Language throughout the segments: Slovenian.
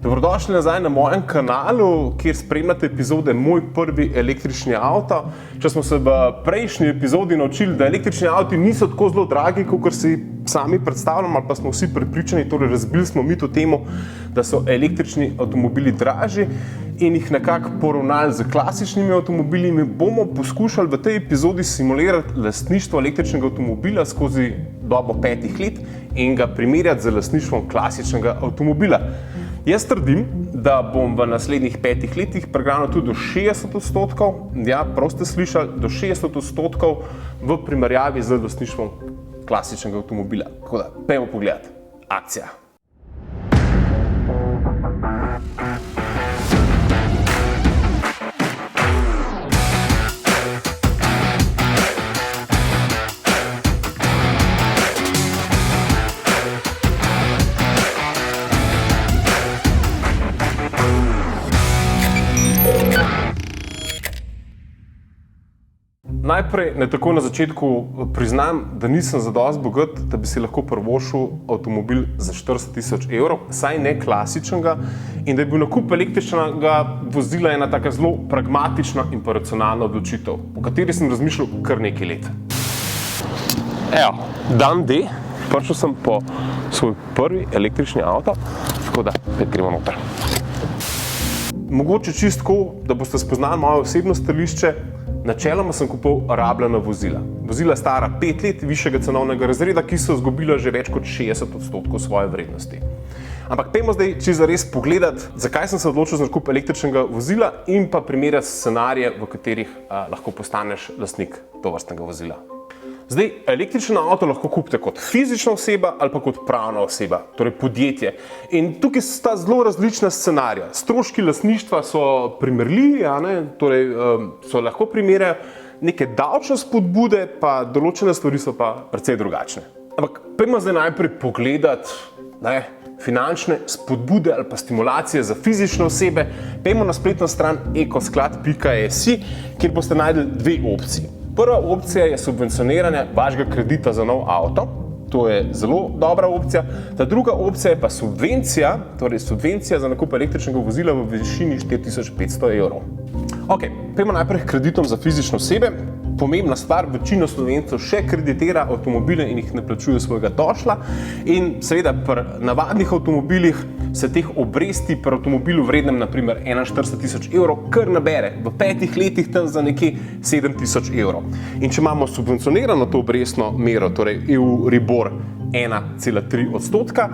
Dobrodošli nazaj na mojem kanalu, kjer spremljate epizode Moj prvi električni avto. Če smo se v prejšnji epizodi naučili, da električni avti niso tako zelo dragi, kot si sami predstavljamo, ali pa smo vsi prepričani, torej razbili smo mit o temu, da so električni avtomobili dražji in jih nekako poravnali z klasičnimi avtomobili, bomo poskušali v tej epizodi simulirati lastništvo električnega avtomobila skozi dobo 5 let in ga primerjati z lastništvom klasičnega avtomobila. Jaz trdim, da bom v naslednjih 5 letih prihranil tudi do 60%, ja, prav ste slišali, do 60% v primerjavi z lastništvom klasičnega avtomobila. Tako da, pojmo pogledati. Akcija! Najprej, takoj na začetku priznam, da nisem zadosti bogat, da bi si lahko privoščil avtomobil za 40 000 evrov, saj ne klasičnega, in da je bil nakup električnega vozila ena taka zelo pragmatična in pa racionalna odločitev, o kateri sem razmišljal kar nekaj let. Evo, dan D, prišel sem po svoj prvi električni avto, tako da gremo noter. Mogoče čisto, da boste spoznali moje osebno stališče. Načeloma sem kupil rabljena vozila. Vozila stara 5 let višjega cenovnega razreda, ki so izgubila že več kot 60% svoje vrednosti. Ampak pojmo zdaj čisto zares pogledati, zakaj sem se odločil za nakup električnega vozila in pa primerjati scenarije, v katerih lahko postaneš lastnik tovrstnega vozila. Zdaj, električni avto lahko kupite kot fizična oseba ali pa kot pravna oseba, torej podjetje. In tukaj sta zelo različna scenarija. Stroški lastništva so primerljivi, torej so lahko primerjajo, neke davčne spodbude, pa določene stvari so pa precej drugačne. Ampak pojmo zdaj najprej pogledati finančne spodbude ali pa stimulacije za fizične osebe. Pojmo na spletno stran ecosklad.si, kjer boste najdli dve opciji. Prva opcija je subvencioniranje vašega kredita za nov avto. To je zelo dobra opcija. Ta druga opcija je pa subvencija, torej subvencija za nakup električnega vozila v višini 4500 evrov. Ok, pojmo najprej k kreditom za fizične osebe. Pomembna stvar, večina Slovencev še kreditira avtomobile in jih ne plačuje svojega došla. In seveda pri navadnih avtomobilih se teh obresti pri avtomobilu vrednem naprimer 41 000 evrov kar nabere v 5 letih tam za nekje 7 000 evrov. In če imamo subvencionirano to obrestno mero, torej Euribor 1,3%,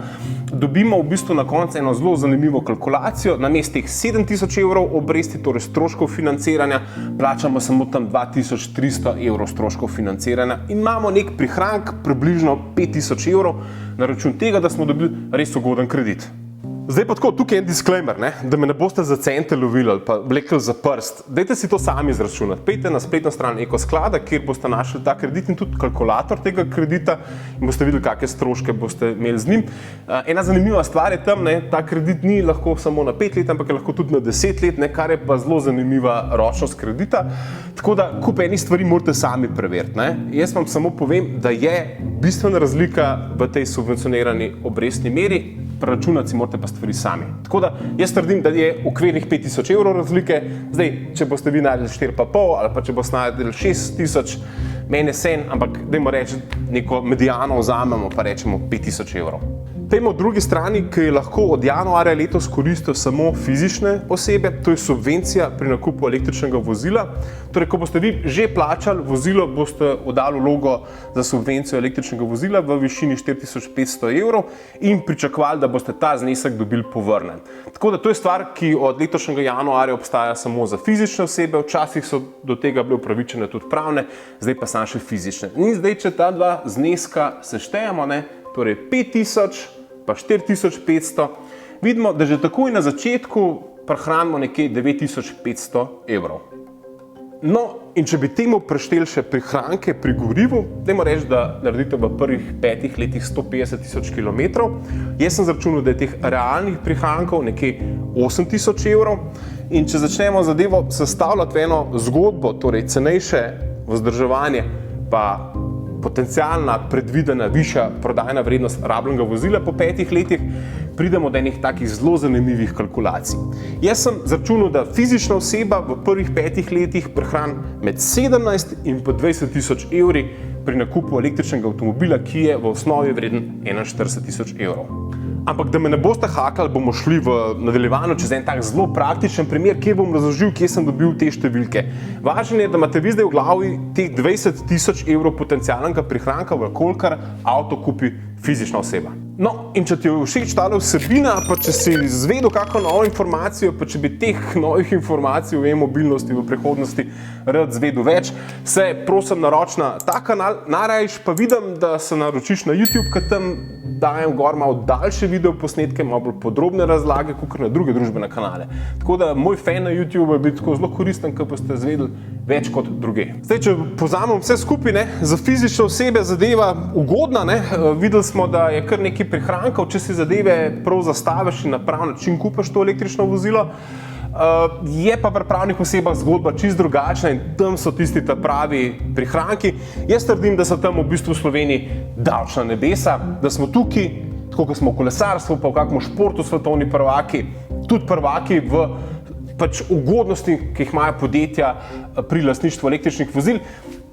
dobimo v bistvu na koncu eno zelo zanimivo kalkulacijo. Namesto teh 7 000 evrov obresti, torej stroškov financiranja, plačamo samo tam 2300 evrov stroškov financiranja in imamo nek prihranek približno 5000 evrov na račun tega, da smo dobili res ugoden kredit. Zdaj pa tako, tukaj je en disclaimer, da me ne boste za cente lovili ali pa vlekli za prst. Dajte si to sami izračunati. Pojdite na spletno stran Ecosklada, kjer boste našli ta kredit in tudi kalkulator tega kredita in boste videli, kakšne stroške boste imeli z njim. Ena zanimiva stvar je tam, ta kredit ni lahko samo na 5 let, ampak je lahko tudi na 10 let, kar je pa zelo zanimiva ročnost kredita. Tako da kup enih stvari morate sami preveriti. Jaz vam samo povem, da je bistvena razlika v tej subvencionirani obrestni meri. Preračunati si morate pa stvari sami. Tako da jaz trdim, da je okvirnih 5000 evrov razlike. Zdaj, če boste vi najdeli 4,5 ali pa če boste najdeli 6000, meni je sen, ampak dajmo reči, neko medijano vzamemo pa rečemo 5000 evrov. Pojmo v drugi strani, ki je lahko od januarja letos koristijo samo fizične osebe, to je subvencija pri nakupu električnega vozila. Torej, ko boste vi že plačali vozilo, boste oddali vlogo za subvencijo električnega vozila v višini 4500 evrov in pričakovali, da boste ta znesek dobili povrnen. Tako da to je stvar, ki od letošnjega januarja obstaja samo za fizične osebe, včasih so do tega bile upravičene tudi pravne, zdaj pa samo še fizične. In zdaj, če ta dva zneska seštejemo, torej 5000 pa 4500, vidimo, da že takoj na začetku prihranimo nekje 9500 evrov. No, in če bi temu prešteli še prihranke pri gorivu, dajmo reči, da naredite v prvih 5 letih 150 000 kilometrov, jaz sem zračunal, da je teh realnih prihrankov nekje 8000 evrov. In če začnemo zadevo sestavljati v eno zgodbo, torej cenejše vzdrževanje pa potencialna predvidena višja prodajna vrednost rabljenega vozila po 5 letih, pridemo do enih takih zelo zanimivih kalkulacij. Jaz sem zračunal, da fizična oseba v prvih 5 letih prihrani med 17 in pa 20 tisoč evri pri nakupu električnega avtomobila, ki je v osnovi vreden 41 tisoč evrov. Ampak da me ne boste hakali, bomo šli v nadaljevanju čez en tak zelo praktičen primer, kjer bom razložil, kje sem dobil te številke. Važno je, da imate vi zdaj v glavi teh 20 tisoč evrov potencialnega prihranka, v kolikor avto kupi fizična oseba. No, in če ti je všeč tale vsebina, pa če si izvedel kakšno novo informacijo, pa če bi teh novih informacij o e-mobilnosti v prihodnosti rad zvedel več, se prosim naroči na ta kanal, najrajš pa vidim, da se naročiš na YouTube, ker tam dajem gor malo daljše video posnetke, malo bolj podrobne razlage, kakor na druge družbene kanale. Tako da moj fan na YouTube je bil tako zelo koristen, ker pa ste zvedeli več kot druge. Zdaj, če povzamem vse skupaj, za fizične osebe zadeva ugodna, videli smo, da je kar nekaj prihrankov, če si zadeve prav zastaviš in na prav način kupiš to električno vozilo. Je pa pri pravnih osebah zgodba čisto drugačna in tam so tisti ta pravi prihranki. Jaz trdim, da so tam v bistvu v Sloveniji davčna nebesa, da smo tukaj, tako kot smo v kolesarstvu, pa v kakšnem športu svetovni prvaki, tudi prvaki v ugodnosti, ki jih imajo podjetja pri lastništvu električnih vozil.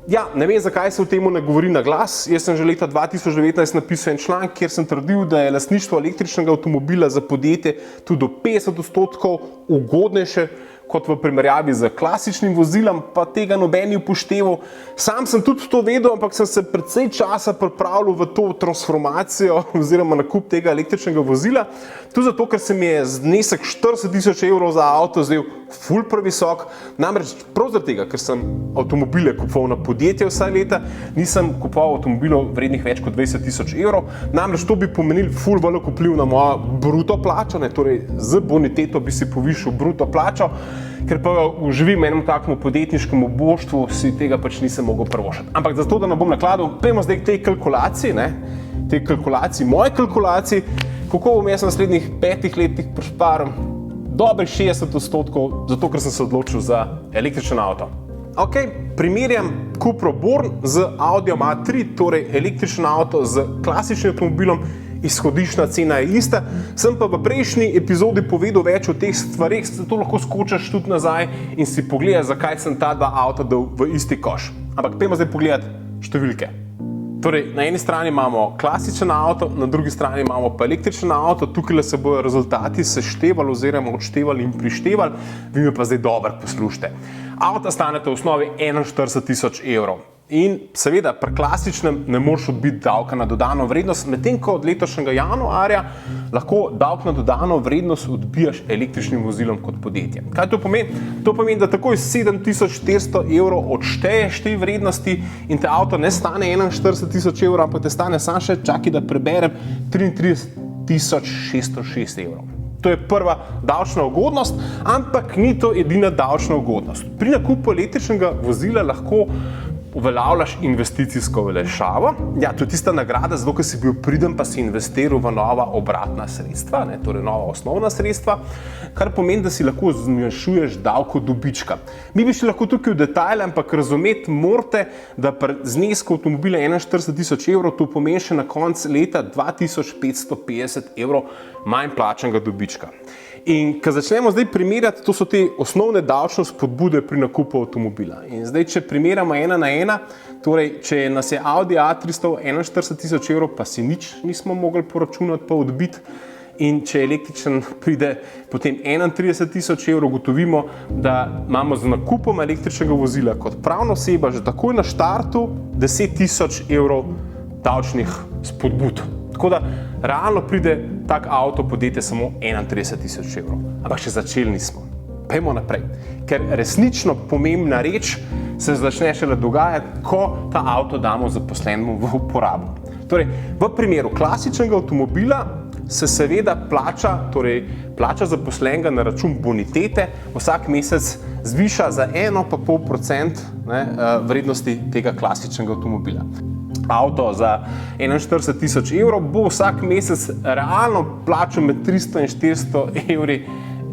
Ja, ne vem, zakaj se o tem ne govori na glas. Jaz sem že leta 2019 napisal en članek, kjer sem trdil, da je lastništvo električnega avtomobila za podjetje tudi do 50% ugodnejše kot v primerjavi z klasičnim vozilom, pa tega noben ni upošteval. Sam sem tudi to vedel, ampak sem se precej časa pripravljal v to transformacijo oziroma nakup tega električnega vozila. Tudi zato, ker se mi je znesek 40 tisoč evrov za avto zdel ful previsok. Namreč prav zaradi tega, ker sem avtomobile kupoval na podjetje vsa leta, nisem kupoval avtomobilov vrednih več kot 20 tisoč evrov. Namreč to bi pomenil ful velik vpliv na mojo bruto plačo, torej z boniteto bi si povišal bruto plačo, ker pa živim v enem takemu podjetniškem oboštvu, si tega pač nisem mogel privoščiti. Ampak zato, da ne bom nakladal, pojmo zdaj k tej kalkulaciji, moje kalkulaciji, kako bom jaz v naslednjih 5 letih prišparal dobrih 60%, zato ker sem se odločil za električen avto. Ok, primerjam Cupro Born z Audijem A3, torej električen avto z klasičnim avtomobilom. Izhodiščna cena je ista, sem pa v prejšnji epizodi povedal več o teh stvarih, zato lahko skočiš tudi nazaj in si pogledaj, zakaj sem ta dva avta dal v isti koš. Ampak pojmo zdaj pogledati številke. Torej, na eni strani imamo klasičen avto, na drugi strani imamo pa električen avto, tukaj se bojo rezultati seštevali oziroma odštevali in prištevali, vi me pa zdaj dobro poslušajte. Avta staneta v osnovi 41 tisoč evrov. In seveda pri klasičnem ne moreš odbiti davka na dodano vrednost, medtem ko od letošnjega januarja lahko davek na dodano vrednost odbijaš električnim vozilom kot podjetje. Kaj to pomeni? To pomeni, da takoj 7400 evrov odšteješ te vrednosti in te avto ne stane 41 tisoč evrov, ampak te stane samo še, čakaj da preberem, 33 606 evrov. To je prva davčna ugodnost, ampak ni to edina davčna ugodnost. Pri nakupu električnega vozila lahko uveljavljaš investicijsko olajšavo. Ja, to je tista nagrada, zato ker si bil priden, pa si investiral v nova obratna sredstva, torej nova osnovna sredstva, kar pomeni, da si lahko zmanjšuješ davko dobička. Mi bi šli lahko tukaj v detajle, ampak razumeti morate, da pri znesku avtomobila 41 tisoč evrov to pomeni še na koncu leta 2550 evrov manj plačanega dobička. In ko začnemo zdaj primerjati, to so te osnovne davčne spodbude pri nakupu avtomobila. In zdaj, če primerjamo 1 na 1, torej, če nas je Audi A3 stal 41 tisoč evrov, pa si nič nismo mogli poračunati pa odbiti, in če električen pride potem 31 tisoč evrov, gotovimo, da imamo z nakupom električnega vozila kot pravna oseba že takoj na štartu 10 tisoč evrov davčnih spodbud. Tako da realno pride tak avto podjetje samo 31 tisoč evrov. Ampak še začeli nismo. Pejmo naprej. Ker resnično pomembna reč se začne šele dogajati, ko ta avto damo zaposlenemu v uporabo. Torej, v primeru klasičnega avtomobila se seveda plača zaposlenega na račun bonitete vsak mesec zviša za 1,5% vrednosti tega klasičnega avtomobila. Avto za 41 tisoč evrov bo vsak mesec realno plačal med 300 in 400 evri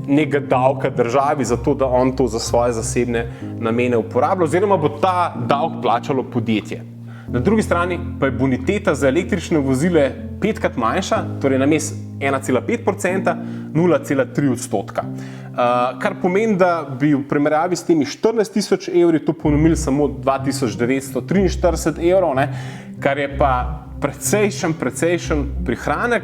nekega davka državi, zato da on to za svoje zasebne namene uporablja, oziroma bo ta davek plačalo podjetje. Na drugi strani pa je boniteta za električne vozile petkrat manjša, torej namesto 1,5%, 0,3%. Kar pomeni, da bi v primerjavi s temi 14 000 evri to pomenilo samo 2943 evrov, ne? Kar je pa precejšen prihranek.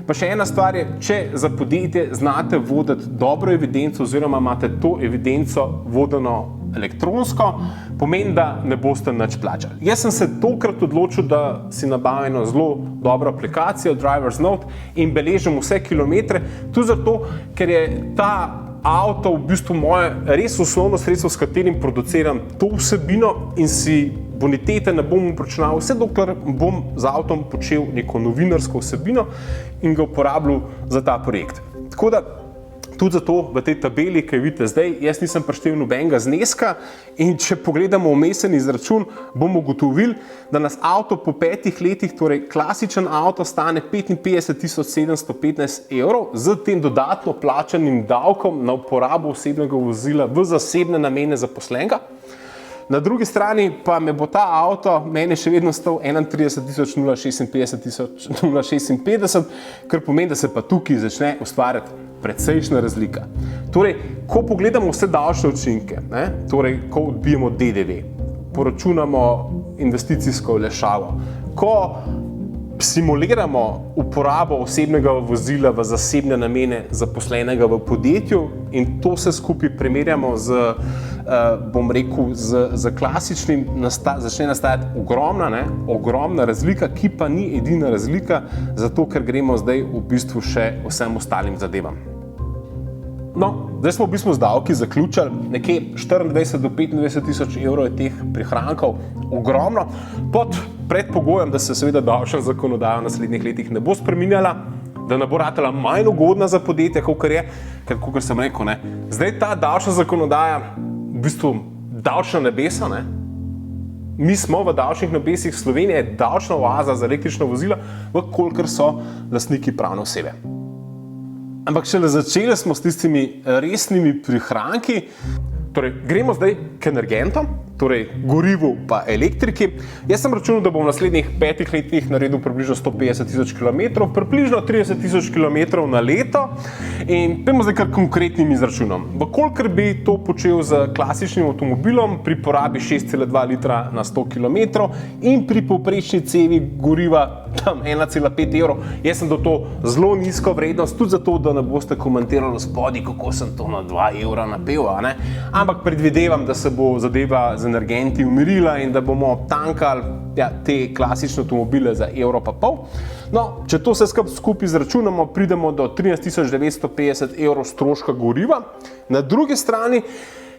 Pa še ena stvar je, če za podjetje znate voditi dobro evidenco oziroma imate to evidenco vodeno elektronsko, pomeni, da ne boste nič plačali. Jaz sem se tokrat odločil, da si nabavim eno zelo dobro aplikacijo, Driver's Note, in beležim vse kilometre, tudi zato, ker je ta avto v bistvu moje res osnovno sredstvo, s katerim produciram to vsebino in si bonitete ne bom upračunal, vse dokler bom z avtom počel neko novinarsko vsebino in ga uporabljal za ta projekt. Tako da tudi zato v tej tabeli, ki jo vidite zdaj, jaz nisem prištel nobenega zneska in če pogledamo vmesen izračun, bomo ugotovili, da nas avto po 5 letih, torej klasičen avto, stane 55 715 evrov z tem dodatno plačanim davkom na uporabo osebnega vozila v zasebne namene zaposlenega. Na drugi strani pa me bo ta avto mene še vedno stal 31 056, kar pomeni, da se pa tukaj začne ustvarjati precejšnja razlika. Torej, ko pogledamo vse davčne učinke, torej, ko odbijemo DDV, poračunamo investicijsko olajšavo, ko simuliramo uporabo osebnega vozila v zasebne namene zaposlenega v podjetju in to vse skupaj primerjamo z, bom rekel, z klasičnim, začne nastajati ogromna razlika, ki pa ni edina razlika, zato ker gremo zdaj v bistvu še vsem ostalim zadevam. No, zdaj smo v bistvu z davki zaključili, nekje 24 do 25 tisoč evrov je teh prihrankov, ogromno, pod predpogojem, da se seveda davčna zakonodaja v naslednjih letih ne bo spreminjala, da ne bo ratala manj ugodna za podjetje, kakor je, ker kakor sem rekel, zdaj ta davčna zakonodaja, v bistvu davčna nebesa, mi smo v davčnih nebesih, Slovenija je davčna oaza za električna vozila, vkolikor so lastniki pravne osebe. Ampak šele začeli smo s tistimi resnimi prihranki, torej gremo zdaj k energentom, torej gorivu pa elektriki. Jaz sem računal, da bom v naslednjih 5 letih naredil približno 150 000 km, približno 30 000 km na leto in pojmo zdaj kar konkretnim izračunom. Vkolikor bi to počel z klasičnim avtomobilom pri porabi 6,2 litra na 100 km in pri povprečni ceni goriva tam 1,5 evrov, jaz sem do to zelo nizko vrednost, tudi zato, da ne boste komentirali spodaj, kako sem to na 2 evra napel, ampak predvidevam, da se bo zadeva z energenti umirila in da bomo tankali te klasične avtomobile za evro pa pol. No, če to vse skupaj izračunamo, pridemo do 13 950 evrov stroška goriva. Na drugi strani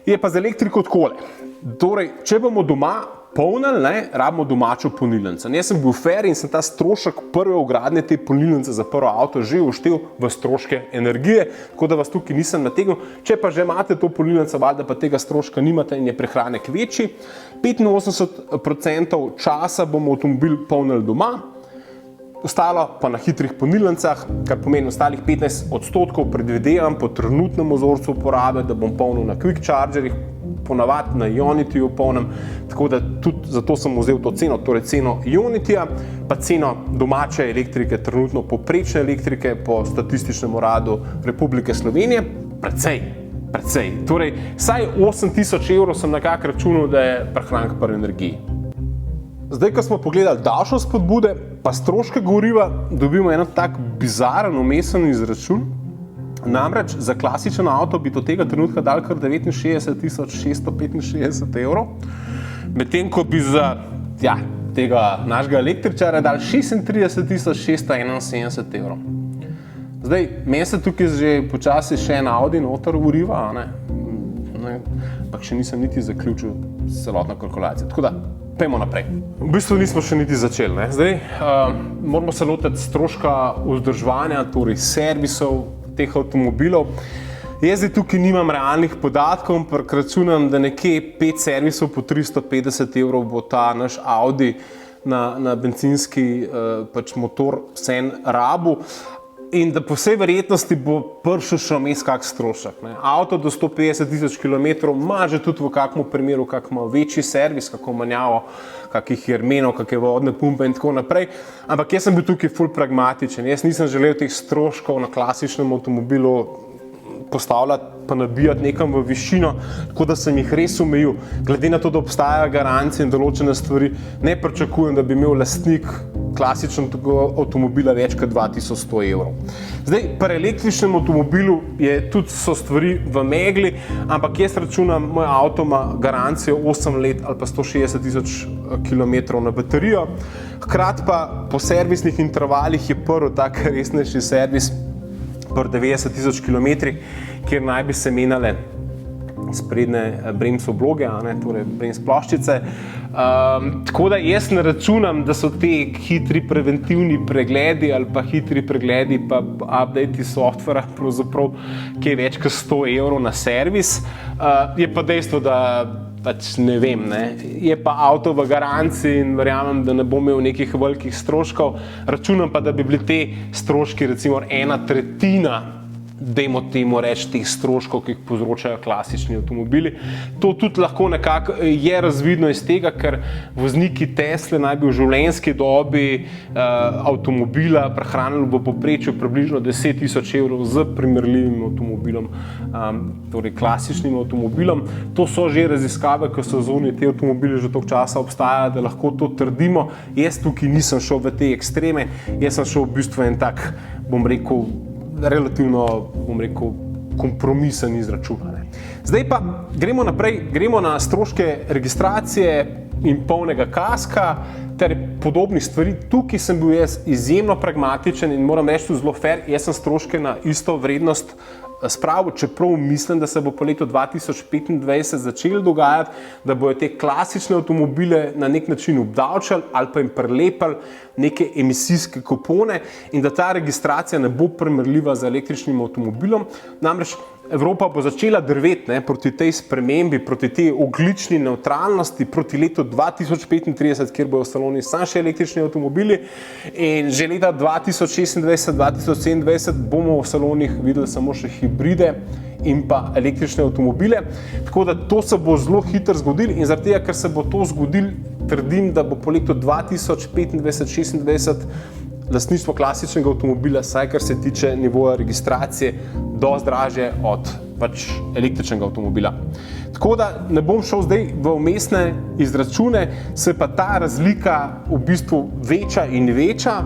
je pa za elektriko takole. Torej, če bomo doma polnili, rabimo domačo polnilnico. Jaz sem bil fair in sem ta strošek prve vgradnje te polnilnice za prvo avto že vštel v stroške energije, tako da vas tukaj nisem nategnil. Če pa že imate to polnilnico, valjda pa tega stroška nimate in je prihranek večji. 85% časa bomo avtomobil polnili doma, ostalo pa na hitrih polnilnicah, kar pomeni ostalih 15% predvidevam po trenutnem vzorcu uporabe, da bom polnil na quick chargerjih, ponavadi na Ionity polnem, tako da tudi zato sem vzel to ceno, torej ceno Ionityja, pa ceno domače elektrike, trenutno povprečne elektrike po Statističnem uradu Republike Slovenije, precej. Torej, vsaj 8 000 evrov sem nekako računal, da je prihranek pri energiji. Zdaj, ko smo pogledali davčne spodbude, pa stroške goriva, dobimo en tak bizaren vmesen izračun. Namreč za klasičen avto bi do tega trenutka dal kar 69 665 evrov, medtem ko bi za tega našega električara dal 36 671 evrov. Zdaj, meni se tukaj že počasi še en Audi noter uriva, ampak še nisem niti zaključil celotno kalkulacijo. Tako da, pojmo naprej. V bistvu nismo še niti začeli. Zdaj, moramo se lotiti stroška vzdrževanja, torej servisov teh avtomobilov. Jaz zdaj tukaj nimam realnih podatkov, ampak računam, da nekje 5 servisov po 350 evrov bo ta naš Audi na bencinski motor vseeno rabu. in da po vsej verjetnosti bo prišel še vmes kak strošek. Ne. Avto do 150 000 km ima že tudi v kakšnem primeru večji servis, kako manjavo, kakih jermenov, kakšne vodne pumpe in tako naprej. Ampak jaz sem bil tukaj ful pragmatičen. Jaz nisem želel teh stroškov na klasičnem avtomobilu postavljati pa nabijati nekam v višino, tako da sem jih res omejil. Glede na to, da obstajajo garancije in določene stvari, ne pričakujem, da bi imel lastnik klasičnega avtomobila več kot 2100 evrov. Zdaj, pri električnem avtomobilu so stvari v megli, ampak jaz računam, moj avto ima garancijo 8 let ali pa 160 000 km na baterijo. Hkrati pa po servisnih intervalih je prvi tak resnejši servis pri 90 000 km, kjer naj bi se menjale sprednje bremz obloge, torej bremz ploščice. Tako da jaz ne računam, da so te hitri preventivni pregledi ali pa hitri pregledi pa update softvera pravzaprav kaj več kot 100 evrov na servis. Je pa dejstvo, da pač ne vem, je pa avto v garanciji in verjamem, da ne bo imel nekih velikih stroškov. Računam pa, da bi bili te stroški recimo 1/3, dajmo temu reči, teh stroškov, ki jih povzročajo klasični avtomobili. To tudi lahko nekako je razvidno iz tega, ker vozniki Tesle naj bi v življenjski dobi avtomobila prehranili v povprečju približno 10 000 evrov z primerljivim avtomobilom, torej klasičnim avtomobilom. To so že raziskave, ko so zunaj te avtomobili že toliko časa obstajajo, da lahko to trdimo. Jaz tukaj nisem šel v te ekstreme, jaz sem šel v bistvu en tak, relativno, kompromisen izračun. Zdaj pa gremo naprej, gremo na stroške registracije in polnega kaska ter podobnih stvari. Tukaj sem bil jaz izjemno pragmatičen in moram reči zelo fair, jaz sem stroške na isto vrednost spravil, čeprav mislim, da se bo po letu 2025 začelo dogajati, da bojo te klasične avtomobile na nek način obdavčali ali pa jim prilepili neke emisijske kupone in da ta registracija ne bo primerljiva z električnim avtomobilom. Namreč Evropa bo začela drveti proti tej spremembi, proti tej ogljični nevtralnosti, proti letu 2035, kjer bojo v saloni samo še električni avtomobili, in že leta 2026-2027 bomo v salonih videli samo še hibride in pa električne avtomobile. Tako da to se bo zelo hitro zgodilo in zaradi tega, ker se bo to zgodilo, trdim, da bo po letu 2025-2026 lastništvo klasičnega avtomobila, saj kar se tiče nivoja registracije, dosti dražje od električnega avtomobila. Tako da ne bom šel zdaj v vmesne izračune, se pa ta razlika v bistvu veča in veča.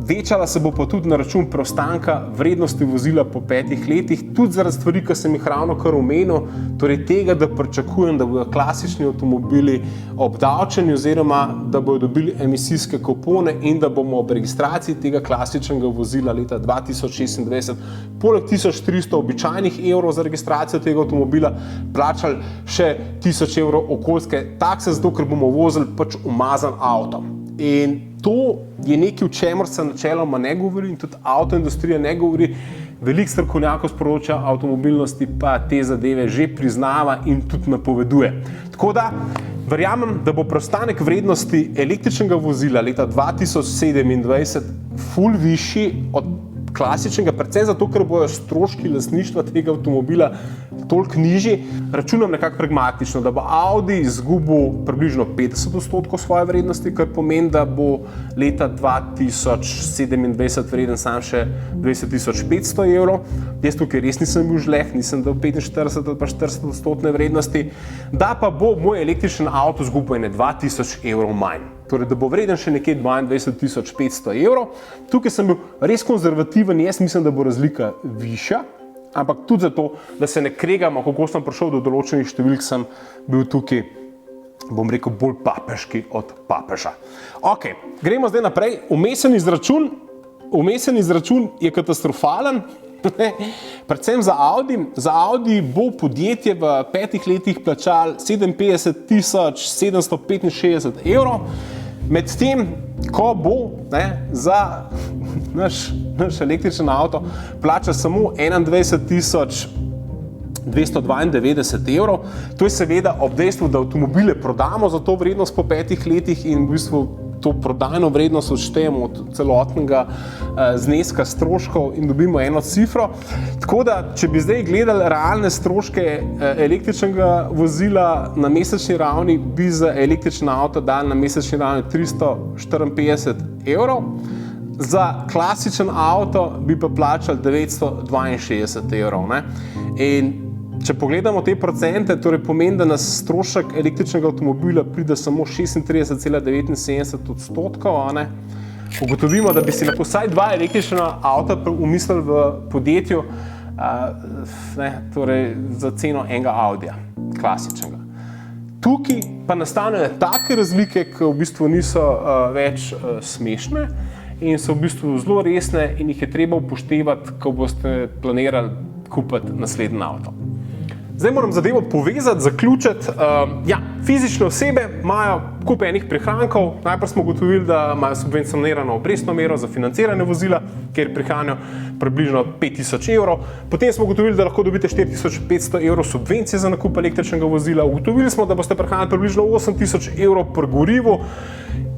Večala se bo pa tudi na račun preostanka vrednosti vozila po 5 letih, tudi zaradi stvari, ki sem jih ravno kar omenil, torej tega, da pričakujem, da bodo klasični avtomobili obdavčeni oziroma da bodo dobili emisijske kupone in da bomo ob registraciji tega klasičnega vozila leta 2026 poleg 1300 običajnih evrov za registracijo tega avtomobila plačali še 1000 evrov okoljske takse, zato ker bomo vozili umazan avto. In to je nekaj, o čemer se načeloma ne govori in tudi avtoindustrija ne govori. Veliko strokovnjakov s področja avtomobilnosti pa te zadeve že priznava in tudi napoveduje. Tako da verjamem, da bo preostanek vrednosti električnega vozila leta 2027 ful višji od klasičnega, predvsem zato, ker bojo stroški lastništva tega avtomobila toliko nižji. Računam nekako pragmatično, da bo Audi izgubil približno 50% svoje vrednosti, kar pomeni, da bo leta 2027 vreden sam še 20 500 evrov. Jaz tukaj res nisem bil žleh, nisem dal 45 ali pa 40% vrednosti, da pa bo moj električen avto izgubil 2000 evrov manj. Torej, da bo vreden še nekje 22 500 evrov. Tukaj sem bil res konzervativen, jaz mislim, da bo razlika višja, ampak tudi zato, da se ne kregamo, kako sem prišel do določenih številk, sem bil tukaj, bolj papeški od papeža. Ok, gremo zdaj naprej. Vmesen izračun je katastrofalen, predvsem za Audi. Za Audi bo podjetje v 5 letih plačalo 57 765 evrov, medtem ko bo za naš električen avto plača samo 21 292 evrov. To je seveda ob dejstvu, da avtomobile prodamo za to vrednost po 5 letih in v bistvu to prodajno vrednost odštejemo od celotnega zneska stroškov in dobimo eno cifro. Tako da, če bi zdaj gledali realne stroške električnega vozila na mesečni ravni, bi za električen avto dali na mesečni ravni 354 evrov. Za klasičen avto bi pa plačali 962 evrov. Ne? In če pogledamo te procente, torej pomeni, da nas strošek električnega avtomobila pride samo 36,79%. Ugotovimo, da bi si lahko vsaj 2 električna avta umislili v podjetju, torej za ceno enega Audija, klasičnega. Tukaj pa nastanejo take razlike, ki v bistvu niso več smešne in so v bistvu zelo resne in jih je treba upoštevati, ko boste planirali kupiti naslednji avto. Zdaj moram zadevo povezati, zaključiti. Fizične osebe imajo kup enih prihrankov. Najprej smo ugotovili, da imajo subvencionirano obrestno mero za financiranje vozila, kjer prihranijo približno 5000 evrov. Potem smo ugotovili, da lahko dobite 4500 evrov subvencije za nakup električnega vozila. Ugotovili smo, da boste prihranili približno 8000 evrov pri gorivu.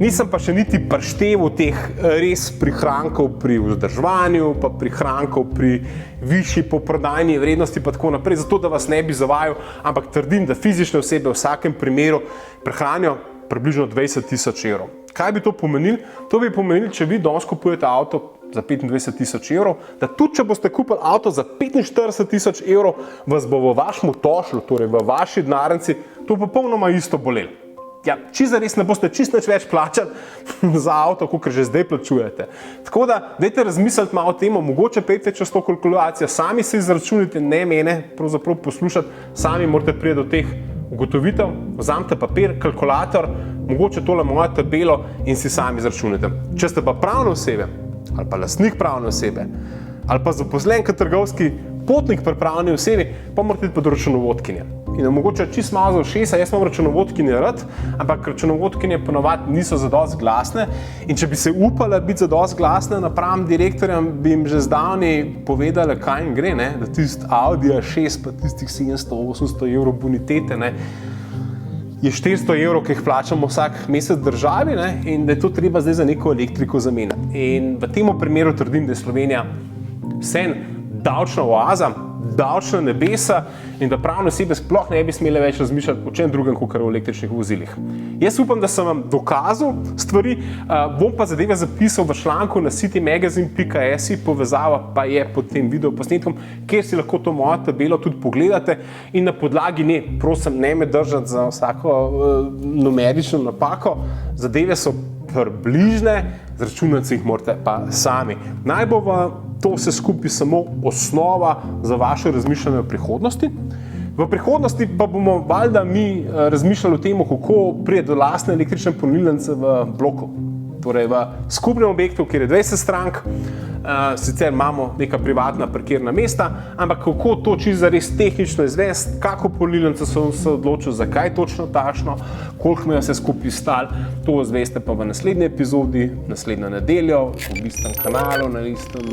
Nisem pa še niti prišteval teh res prihrankov pri vzdrževanju, pa prihrankov pri višji poprodajni vrednosti pa tako naprej, zato da vas ne bi zavajal, ampak trdim, da fizične osebe v vsakem primeru prihranijo približno 20 000 evrov. Kaj bi to pomenilo? To bi pomenilo, če vi danes kupujete avto za 25 000 evrov, da tudi če boste kupili avto za 45 000 evrov, vas bo v vašem tošlu, torej v vaši denarnici, to popolnoma isto bolelo. Čisto res ne boste čisto nič več plačali za avto, kot že zdaj plačujete. Tako da, dajte razmisliti malo o tem, mogoče pejte čez to kalkulacijo, sami se izračunite, ne mene pravzaprav poslušati, sami morate priti do teh ugotovitev, vzamete papir, kalkulator, mogoče tole mojo tabelo in si sami izračunate. Če ste pa pravne osebe, ali pa lastnik pravne osebe, ali pa zaposlen kot trgovski potnik pri pravni osebi, pa morate iti pod računovodkinje. In mogoče čisto malo za ušesa, jaz imam računovodkinje rad, ampak računovodkinje ponavadi niso zadosti glasne in če bi se upala biti zadosti glasne napram direktorjem, bi jim že zdavnaj povedala, kaj jim gre, da tisti Audi A6 pa tistih 700-800 evrov bonitete, je 400 evrov, ki jih plačamo vsak mesec državi, in da je to treba zdaj za neko elektriko zamenjati. In v tem primeru trdim, da je Slovenija vseeno davčna oaza, davčna nebesa in da pravne osebe sploh ne bi smele več razmišljati o čem drugem, kot o električnih vozilih. Jaz upam, da sem vam dokazal stvari, bom pa zadeve zapisal v članku na citymagazine.si, povezava pa je pod tem videoposnetkom, kjer si lahko to mojo tabelo tudi pogledate in na podlagi prosim, ne me držati za vsako numerično napako, zadeve so približne, zračunati si jih morate pa sami. Naj bo to vse skupaj samo osnova za vaše razmišljanje o prihodnosti. V prihodnosti pa bomo valjda mi razmišljali o tem, kako pride do lastne električne polnilnice v bloku. Torej v skupnem objektu, kjer je 20 strank, sicer imamo neka privatna parkirna mesta, ampak kako to čisto res tehnično izvesti, kako polnilnico so se odločili, zakaj točno takšno, koliko me vse skupaj stalo, to izveste pa v naslednji epizodi, naslednjo nedeljo, v istem kanalu, na istem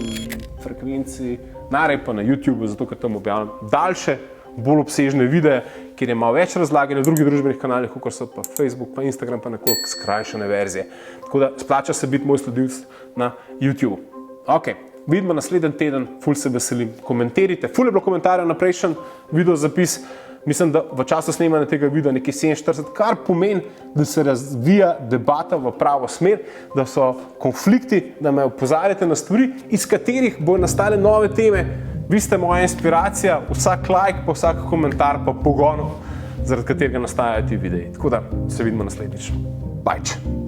frekvenci, narej pa na YouTube, zato ker tam objavljam daljše, bolj obsežne videe, kjer je malo več razlage na drugih družbenih kanalih, kot so pa Facebook, pa Instagram, pa nekoliko skrajšane verzije. Tako da splača se biti moj sledilec na YouTube. Ok, vidimo naslednji teden, ful se veselim, komentirajte, ful je bilo komentarjev na prejšnji video zapis, mislim, da v času snemanja tega videa nekje 47, kar pomeni, da se razvija debata v pravo smer, da so konflikti, da me opozarjate na stvari, iz katerih bojo nastale nove teme. Vi ste moja inspiracija, vsak like, pa vsak komentar, pa pogon, zaradi katerega nastajajo ti videi. Tako da se vidimo naslednjič. Bajč!